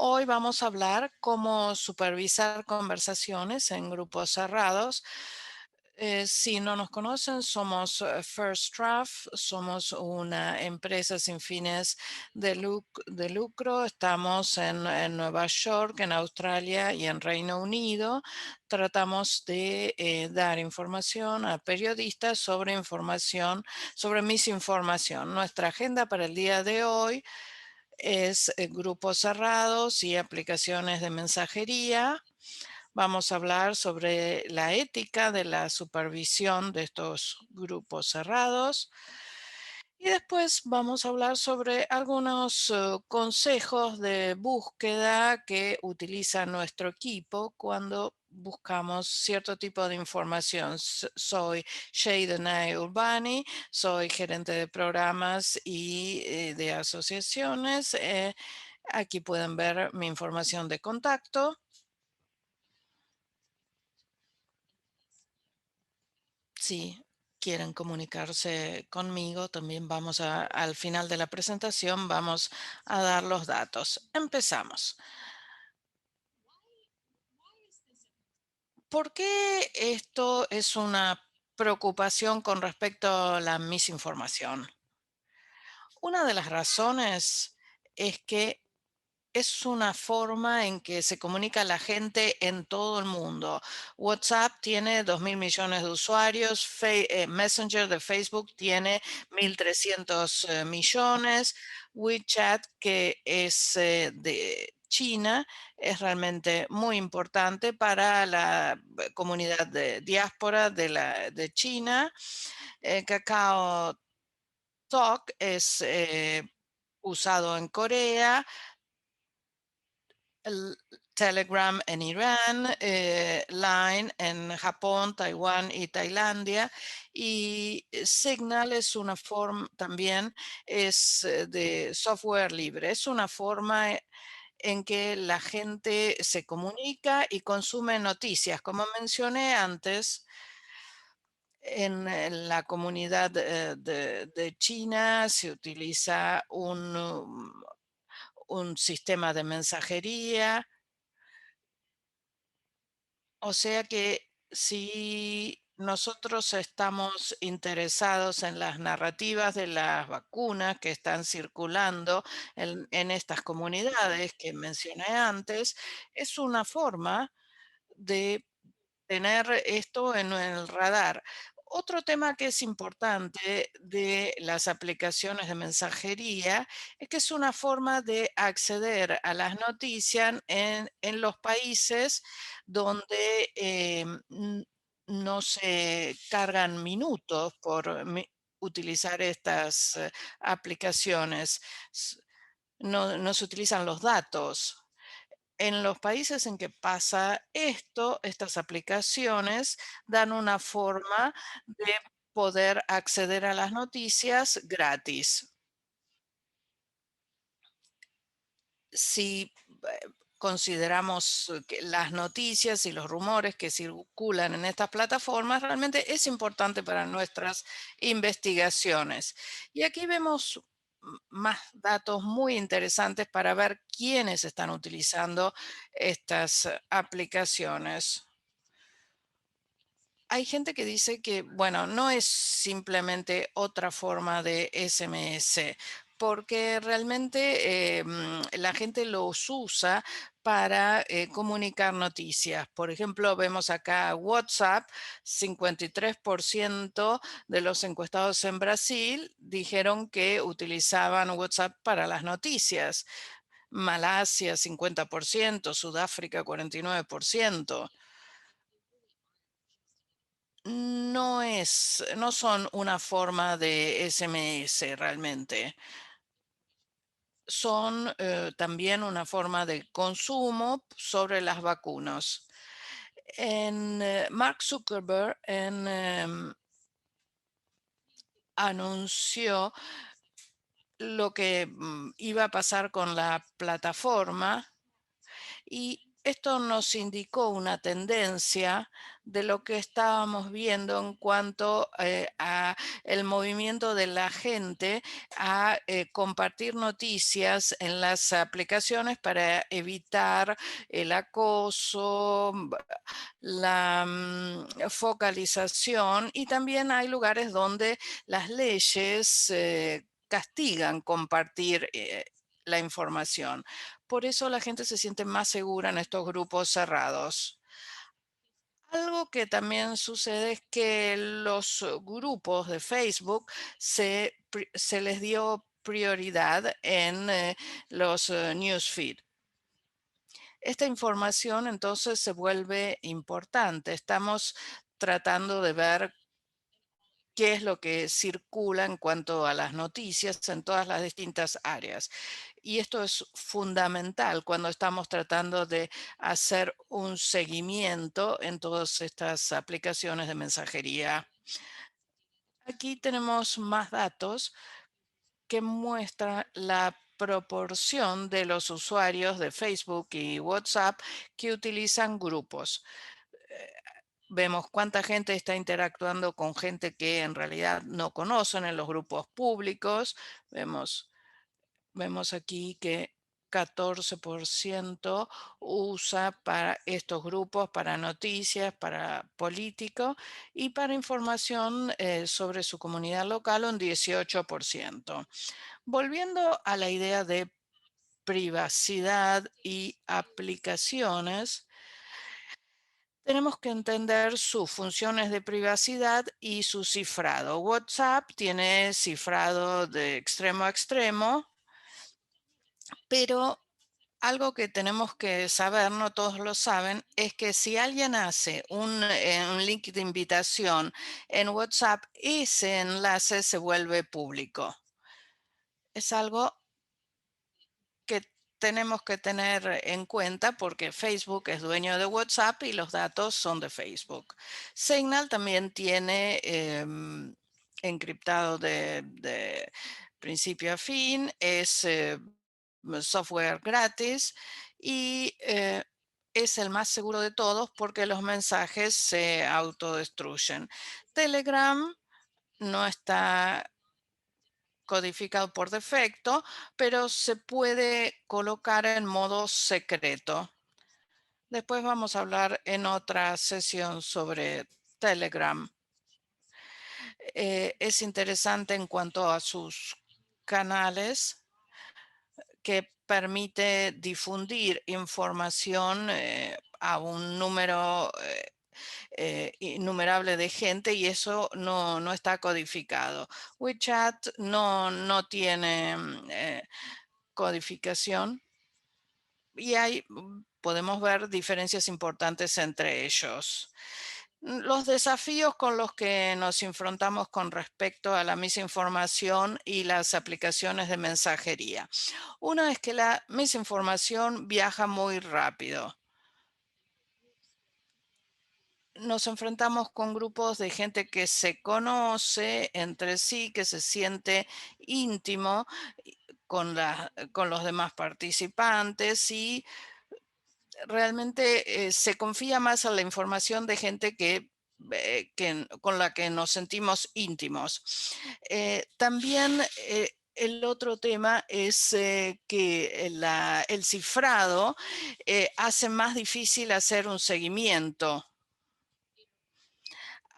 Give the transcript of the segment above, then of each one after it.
Hoy vamos a hablar cómo supervisar conversaciones en grupos cerrados. Si no nos conocen, somos First Draft, somos una empresa sin fines de lucro. Estamos en Nueva York, en Australia y en Reino Unido. Tratamos de dar información a periodistas sobre información, sobre misinformación. Nuestra agenda para el día de hoy es grupos cerrados y aplicaciones de mensajería. Vamos a hablar sobre la ética de la supervisión de estos grupos cerrados. Y después vamos a hablar sobre algunos consejos de búsqueda que utiliza nuestro equipo cuando buscamos cierto tipo de información. Soy Shadena Urbani, soy gerente de programas y de asociaciones. Aquí pueden ver mi información de contacto. Si quieren comunicarse conmigo, también al final de la presentación, vamos a dar los datos. Empezamos. ¿Por qué esto es una preocupación con respecto a la misinformación? Una de las razones es que es una forma en que se comunica la gente en todo el mundo. WhatsApp tiene 2.000 millones de usuarios, Messenger de Facebook tiene 1.300 millones, WeChat, que es de China, es realmente muy importante para la comunidad de diáspora de China. Kakao Talk es usado en Corea, el Telegram en Irán, Line en Japón, Taiwán y Tailandia. Y Signal es una forma también, es de software libre. Es una forma en que la gente se comunica y consume noticias. Como mencioné antes, en la comunidad de China se utiliza un sistema de mensajería. O sea que si nosotros estamos interesados en las narrativas de las vacunas que están circulando en estas comunidades que mencioné antes, es una forma de tener esto en el radar. Otro tema que es importante de las aplicaciones de mensajería es que es una forma de acceder a las noticias en los países donde no se cargan minutos por utilizar estas aplicaciones. S- no se utilizan los datos. En los países en que pasa esto, estas aplicaciones dan una forma de poder acceder a las noticias gratis. Si consideramos que las noticias y los rumores que circulan en estas plataformas, realmente es importante para nuestras investigaciones. Y aquí vemos más datos muy interesantes para ver quiénes están utilizando estas aplicaciones. Hay gente que dice que, bueno, no es simplemente otra forma de SMS, porque realmente la gente los usa para comunicar noticias. Por ejemplo, vemos acá WhatsApp, 53% de los encuestados en Brasil dijeron que utilizaban WhatsApp para las noticias. Malasia, 50%, Sudáfrica, 49%. No son una forma de SMS realmente. Son también una forma de consumo sobre las vacunas. Mark Zuckerberg anunció lo que iba a pasar con la plataforma y Esto nos indicó una tendencia de lo que estábamos viendo en cuanto a el movimiento de la gente a compartir noticias en las aplicaciones para evitar el acoso, la focalización, y también hay lugares donde las leyes castigan compartir la información. Por eso la gente se siente más segura en estos grupos cerrados. Algo que también sucede es que los grupos de Facebook se les dio prioridad en los newsfeed. Esta información entonces se vuelve importante. Estamos tratando de ver qué es lo que circula en cuanto a las noticias en todas las distintas áreas. Y esto es fundamental cuando estamos tratando de hacer un seguimiento en todas estas aplicaciones de mensajería. Aquí tenemos más datos que muestran la proporción de los usuarios de Facebook y WhatsApp que utilizan grupos. Eh, Vemos cuánta gente está interactuando con gente que en realidad no conocen en los grupos públicos. Vemos Vemos aquí que 14% usa para estos grupos, para noticias, para político y para información sobre su comunidad local un 18%. Volviendo a la idea de privacidad y aplicaciones, tenemos que entender sus funciones de privacidad y su cifrado. WhatsApp tiene cifrado de extremo a extremo, pero algo que tenemos que saber, no todos lo saben, es que si alguien hace un link de invitación en WhatsApp, ese enlace se vuelve público. Es algo que tenemos que tener en cuenta porque Facebook es dueño de WhatsApp y los datos son de Facebook. Signal también tiene encriptado de principio a fin, es software gratis y es el más seguro de todos porque los mensajes se autodestruyen. Telegram no está codificado por defecto, pero se puede colocar en modo secreto. Después vamos a hablar en otra sesión sobre Telegram. Es interesante en cuanto a sus canales, que permite difundir información a un número innumerable de gente, y eso no está codificado. WeChat no tiene codificación y podemos ver diferencias importantes entre ellos. Los desafíos con los que nos enfrentamos con respecto a la misinformación y las aplicaciones de mensajería. Uno es que la misinformación viaja muy rápido. Nos enfrentamos con grupos de gente que se conoce entre sí, que se siente íntimo con los demás participantes, y realmente se confía más en la información de gente con la que nos sentimos íntimos. También el otro tema es que el cifrado hace más difícil hacer un seguimiento.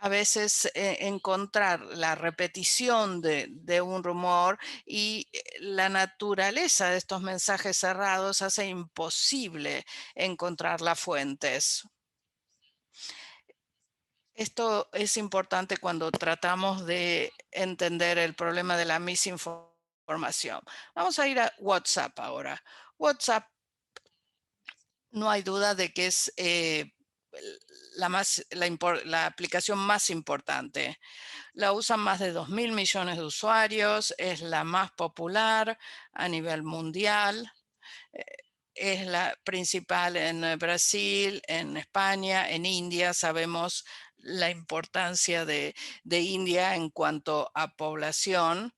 A veces encontrar la repetición de un rumor y la naturaleza de estos mensajes cerrados hace imposible encontrar las fuentes. Esto es importante cuando tratamos de entender el problema de la misinformación. Vamos a ir a WhatsApp ahora. WhatsApp, no hay duda de que es la aplicación más importante. La usan más de 2.000 millones de usuarios, es la más popular a nivel mundial, eh, es la principal en Brasil, en España, en India. Sabemos la importancia de India en cuanto a población,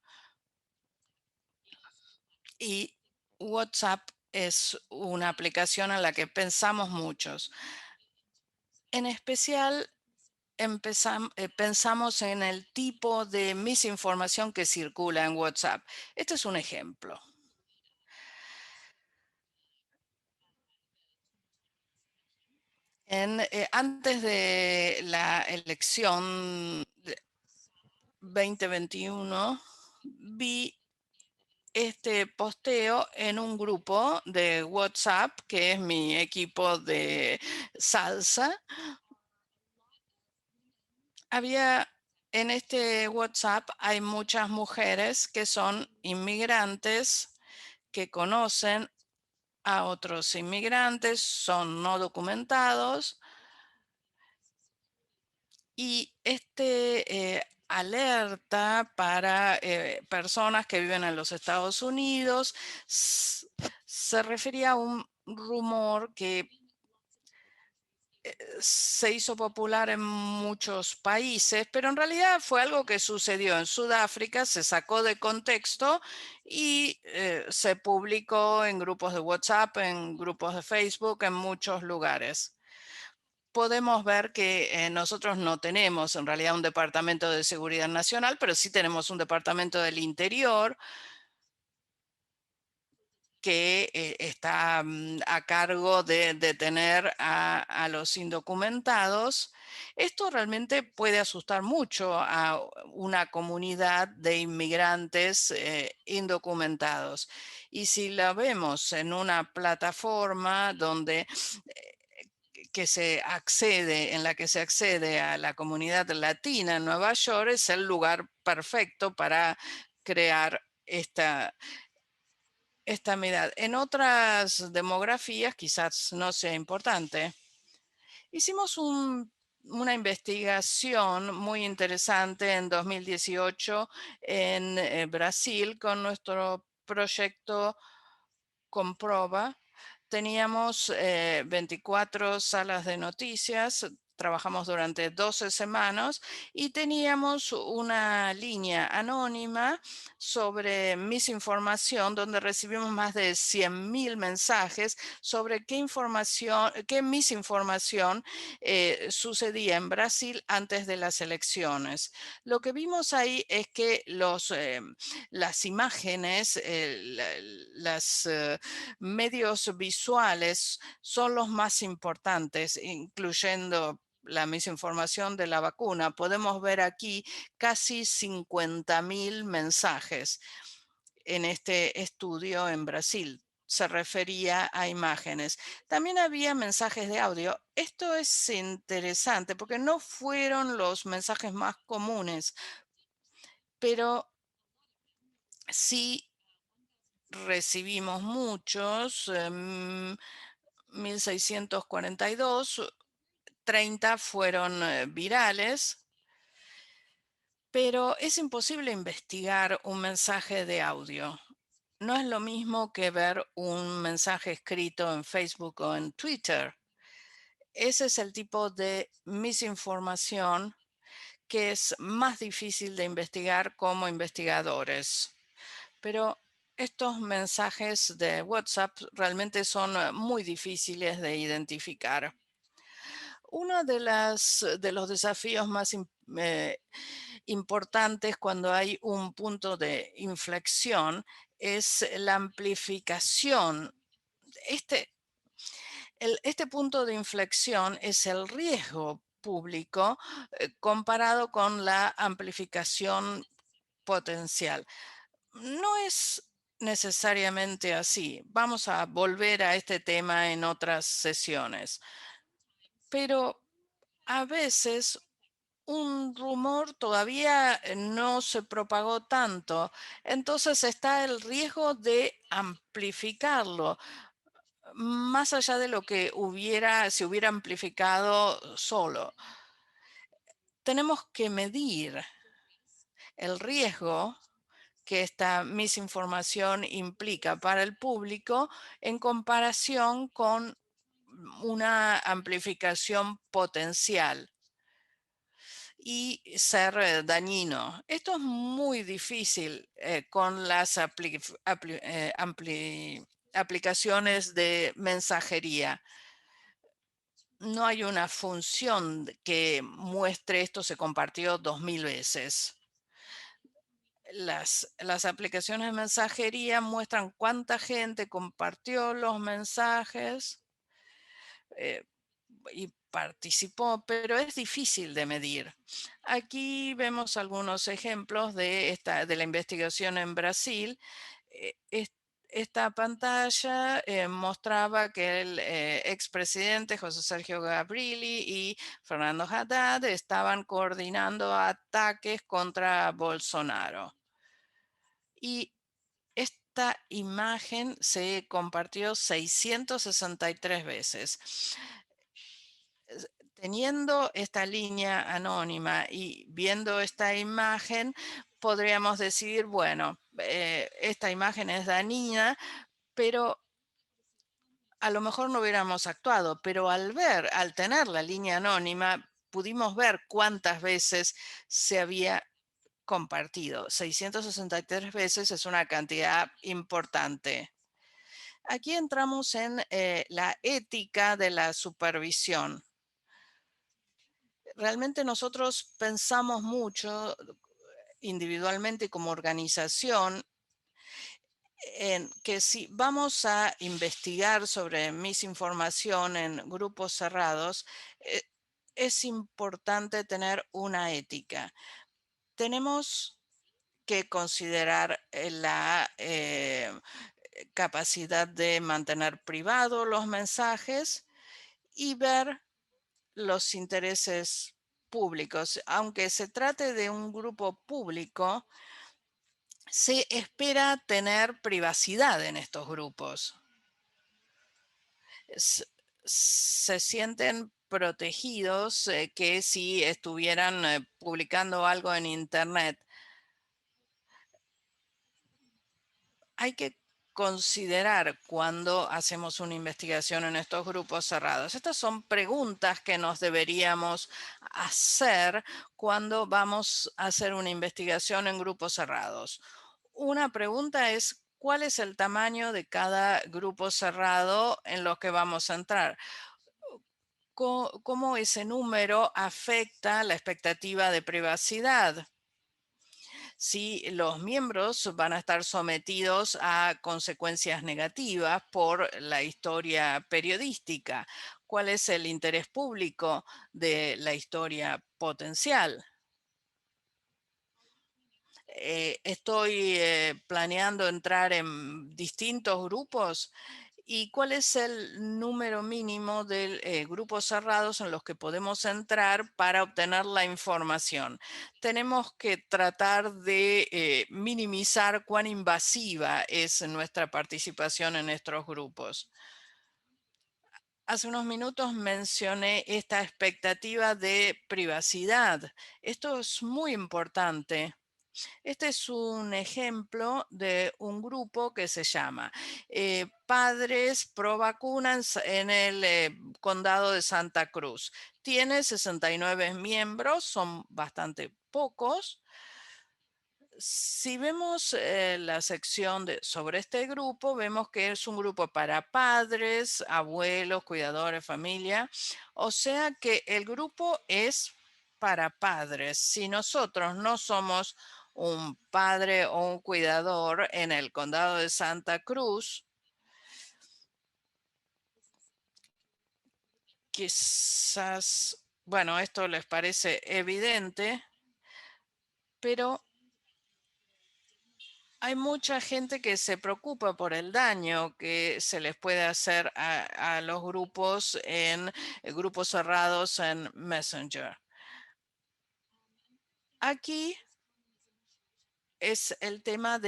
y WhatsApp es una aplicación en la que pensamos muchos. En especial, pensamos en el tipo de misinformación que circula en WhatsApp. Este es un ejemplo. Antes de la elección de 2021, vi este posteo en un grupo de WhatsApp, que es mi equipo de salsa. Había en este WhatsApp hay muchas mujeres que son inmigrantes que conocen a otros inmigrantes, son no documentados y alerta para personas que viven en los Estados Unidos se refería a un rumor que se hizo popular en muchos países, pero en realidad fue algo que sucedió en Sudáfrica, se sacó de contexto y se publicó en grupos de WhatsApp, en grupos de Facebook, en muchos lugares. Podemos ver que nosotros no tenemos en realidad un departamento de seguridad nacional, pero sí tenemos un departamento del interior que está a cargo de detener a los indocumentados. Esto realmente puede asustar mucho a una comunidad de inmigrantes indocumentados. Y si la vemos en una plataforma donde que se accede, en la que se accede a la comunidad latina en Nueva York, es el lugar perfecto para crear esta mirada. En otras demografías quizás no sea importante. Hicimos una investigación muy interesante en 2018 en Brasil con nuestro proyecto Comproba. Teníamos 24 salas de noticias, trabajamos durante 12 semanas y teníamos una línea anónima sobre misinformación donde recibimos más de 100.000 mensajes sobre qué misinformación sucedía en Brasil antes de las elecciones. Lo que vimos ahí es que las imágenes, las medios visuales son los más importantes, incluyendo la misinformación de la vacuna. Podemos ver aquí casi 50.000 mensajes en este estudio en Brasil. Se refería a imágenes. También había mensajes de audio. Esto es interesante porque no fueron los mensajes más comunes, pero sí recibimos muchos, 1.642, 30 fueron virales, pero es imposible investigar un mensaje de audio. No es lo mismo que ver un mensaje escrito en Facebook o en Twitter. Ese es el tipo de misinformación que es más difícil de investigar como investigadores. Pero estos mensajes de WhatsApp realmente son muy difíciles de identificar. Uno de los desafíos más importantes cuando hay un punto de inflexión es la amplificación. Este, este punto de inflexión es el riesgo público comparado con la amplificación potencial. No es necesariamente así. Vamos a volver a este tema en otras sesiones, pero a veces un rumor todavía no se propagó tanto, entonces está el riesgo de amplificarlo, más allá de lo que se hubiera amplificado solo. Tenemos que medir el riesgo que esta misinformación implica para el público en comparación con una amplificación potencial y ser dañino. Esto es muy difícil con las aplicaciones de mensajería. No hay una función que muestre esto se compartió 2000 veces. Las aplicaciones de mensajería muestran cuánta gente compartió los mensajes eh, y participó, pero es difícil de medir. Aquí vemos algunos ejemplos de la investigación en Brasil. Esta pantalla mostraba que el expresidente José Sergio Gabrilli y Fernando Haddad estaban coordinando ataques contra Bolsonaro. Y esta imagen se compartió 663 veces. Teniendo esta línea anónima y viendo esta imagen, podríamos decir, bueno, esta imagen es dañina, pero a lo mejor no hubiéramos actuado, pero al tener la línea anónima, pudimos ver cuántas veces se había compartido. 663 veces es una cantidad importante. Aquí entramos en la ética de la supervisión. Realmente nosotros pensamos mucho individualmente como organización en que si vamos a investigar sobre misinformación en grupos cerrados, eh, es importante tener una ética. Tenemos que considerar la capacidad de mantener privados los mensajes y ver los intereses públicos. Aunque se trate de un grupo público, se espera tener privacidad en estos grupos. S- Se sienten protegidos que si estuvieran publicando algo en Internet. Hay que considerar cuando hacemos una investigación en estos grupos cerrados. Estas son preguntas que nos deberíamos hacer cuando vamos a hacer una investigación en grupos cerrados. Una pregunta es, ¿cuál es el tamaño de cada grupo cerrado en los que vamos a entrar? ¿Cómo ese número afecta la expectativa de privacidad? Si los miembros van a estar sometidos a consecuencias negativas por la historia periodística. ¿Cuál es el interés público de la historia potencial? Estoy planeando entrar en distintos grupos. ¿Y cuál es el número mínimo de grupos cerrados en los que podemos entrar para obtener la información? Tenemos que tratar de minimizar cuán invasiva es nuestra participación en estos grupos. Hace unos minutos mencioné esta expectativa de privacidad. Esto es muy importante. Este es un ejemplo de un grupo que se llama Padres Pro Vacuna en el condado de Santa Cruz. Tiene 69 miembros, son bastante pocos. Si vemos la sección sobre este grupo, vemos que es un grupo para padres, abuelos, cuidadores, familia. O sea que el grupo es para padres. Si nosotros no somos un padre o un cuidador en el condado de Santa Cruz, quizás, bueno, esto les parece evidente, pero hay mucha gente que se preocupa por el daño que se les puede hacer a los grupos en grupos cerrados en Messenger. Aquí es el tema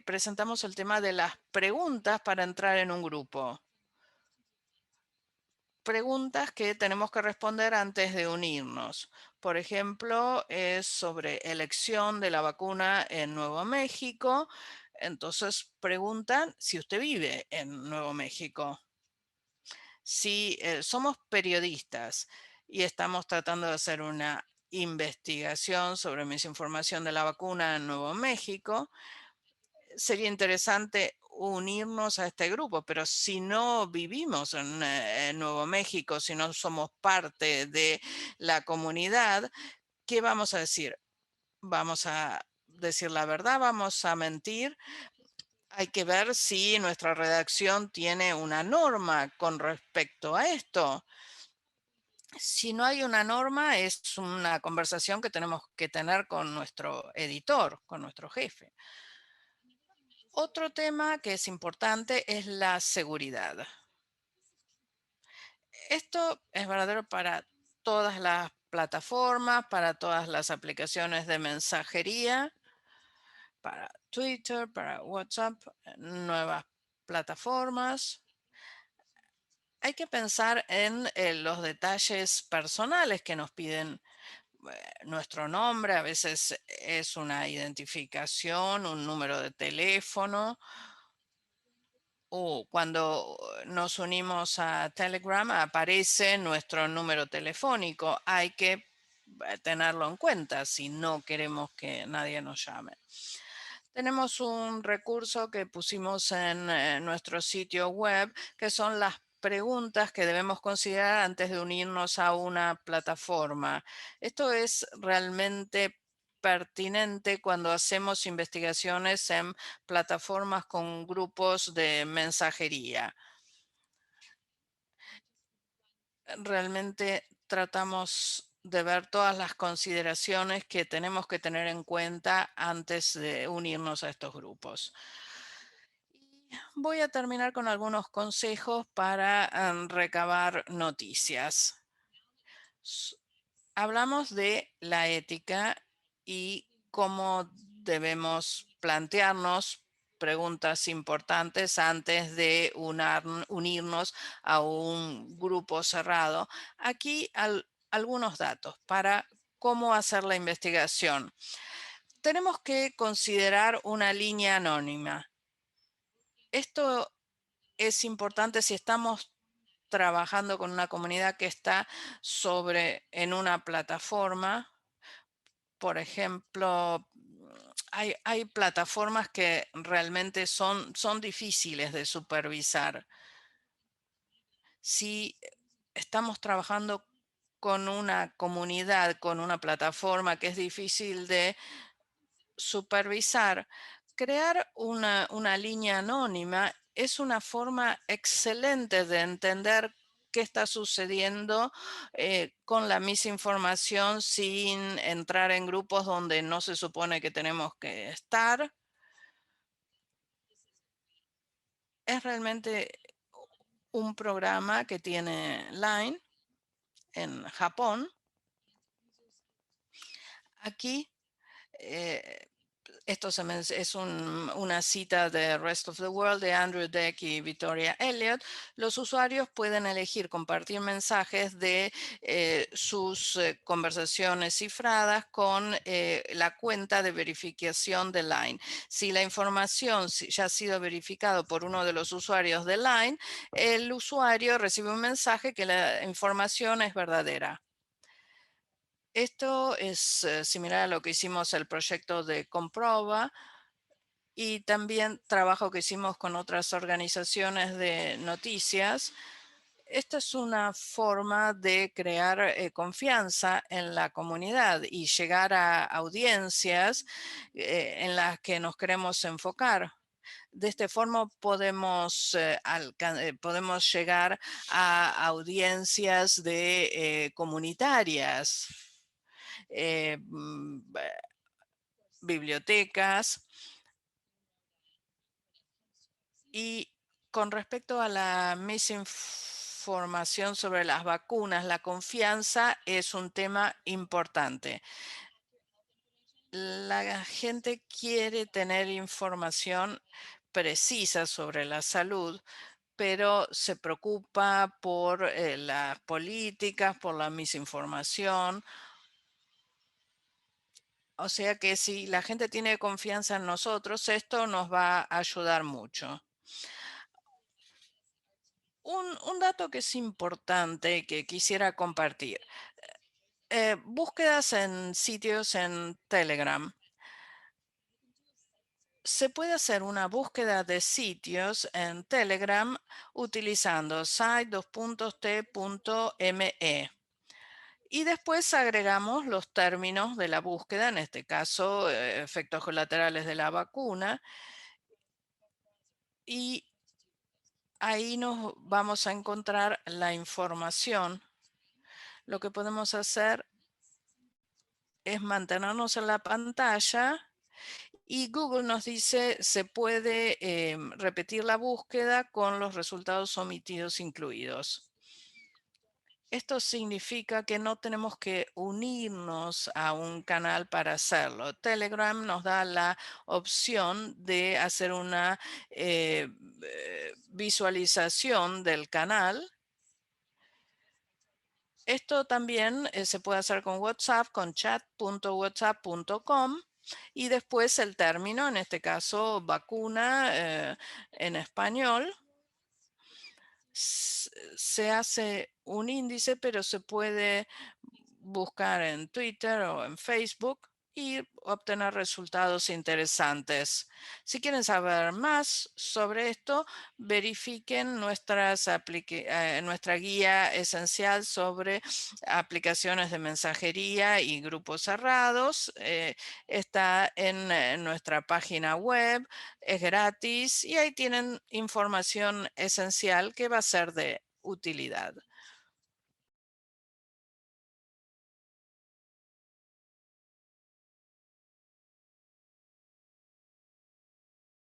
presentamos el tema de las preguntas para entrar en un grupo. Preguntas que tenemos que responder antes de unirnos. Por ejemplo, es sobre elección de la vacuna en Nuevo México. Entonces preguntan si usted vive en Nuevo México. Si somos periodistas y estamos tratando de hacer una investigación sobre misinformación de la vacuna en Nuevo México, sería interesante unirnos a este grupo, pero si no vivimos en Nuevo México, si no somos parte de la comunidad, ¿qué vamos a decir? ¿Vamos a decir la verdad? ¿Vamos a mentir? Hay que ver si nuestra redacción tiene una norma con respecto a esto. Si no hay una norma, es una conversación que tenemos que tener con nuestro editor, con nuestro jefe. Otro tema que es importante es la seguridad. Esto es verdadero para todas las plataformas, para todas las aplicaciones de mensajería, para Twitter, para WhatsApp, nuevas plataformas. Hay que pensar en los detalles personales que nos piden nuestro nombre, a veces es una identificación, un número de teléfono, o cuando nos unimos a Telegram aparece nuestro número telefónico. Hay que tenerlo en cuenta si no queremos que nadie nos llame. Tenemos un recurso que pusimos en nuestro sitio web, que son las preguntas que debemos considerar antes de unirnos a una plataforma. Esto es realmente pertinente cuando hacemos investigaciones en plataformas con grupos de mensajería. Realmente tratamos de ver todas las consideraciones que tenemos que tener en cuenta antes de unirnos a estos grupos. Y voy a terminar con algunos consejos para recabar noticias. S- Hablamos de la ética y cómo debemos plantearnos preguntas importantes antes de unirnos a un grupo cerrado. Aquí algunos datos para cómo hacer la investigación. Tenemos que considerar una línea anónima. Esto es importante si estamos trabajando con una comunidad que está en una plataforma. Por ejemplo, hay plataformas que realmente son difíciles de supervisar. Si estamos trabajando con una comunidad, con una plataforma que es difícil de supervisar, crear una línea anónima es una forma excelente de entender qué está sucediendo con la misinformación sin entrar en grupos donde no se supone que tenemos que estar. Es realmente un programa que tiene Line en Japón. Aquí eh, es una cita de Rest of the World de Andrew Deck y Victoria Elliott. Los usuarios pueden elegir compartir mensajes de sus conversaciones cifradas con la cuenta de verificación de Line. Si la información ya ha sido verificado por uno de los usuarios de Line, el usuario recibe un mensaje que la información es verdadera. Esto es similar a lo que hicimos el proyecto de Comproba y también trabajo que hicimos con otras organizaciones de noticias. Esta es una forma de crear confianza en la comunidad y llegar a audiencias en las que nos queremos enfocar. De esta forma podemos, podemos llegar a audiencias de comunitarias, bibliotecas. Y con respecto a la misinformación sobre las vacunas, la confianza es un tema importante. La gente quiere tener información precisa sobre la salud, pero se preocupa por las políticas, por la misinformación. O sea que si la gente tiene confianza en nosotros, esto nos va a ayudar mucho. Un dato que es importante que quisiera compartir. Búsquedas en sitios en Telegram. Se puede hacer una búsqueda de sitios en Telegram utilizando site.t.me. Y después agregamos los términos de la búsqueda, en este caso, efectos colaterales de la vacuna, y ahí nos vamos a encontrar la información. Lo que podemos hacer es mantenernos en la pantalla y Google nos dice se puede repetir la búsqueda con los resultados omitidos incluidos. Esto significa que no tenemos que unirnos a un canal para hacerlo. Telegram nos da la opción de hacer una visualización del canal. Esto también se puede hacer con WhatsApp, con chat.whatsapp.com y después el término, en este caso vacuna en español. Se hace un índice, pero se puede buscar en Twitter o en Facebook y obtener resultados interesantes. Si quieren saber más sobre esto, verifiquen nuestra guía esencial sobre aplicaciones de mensajería y grupos cerrados. Está en nuestra página web, es gratis y ahí tienen información esencial que va a ser de utilidad.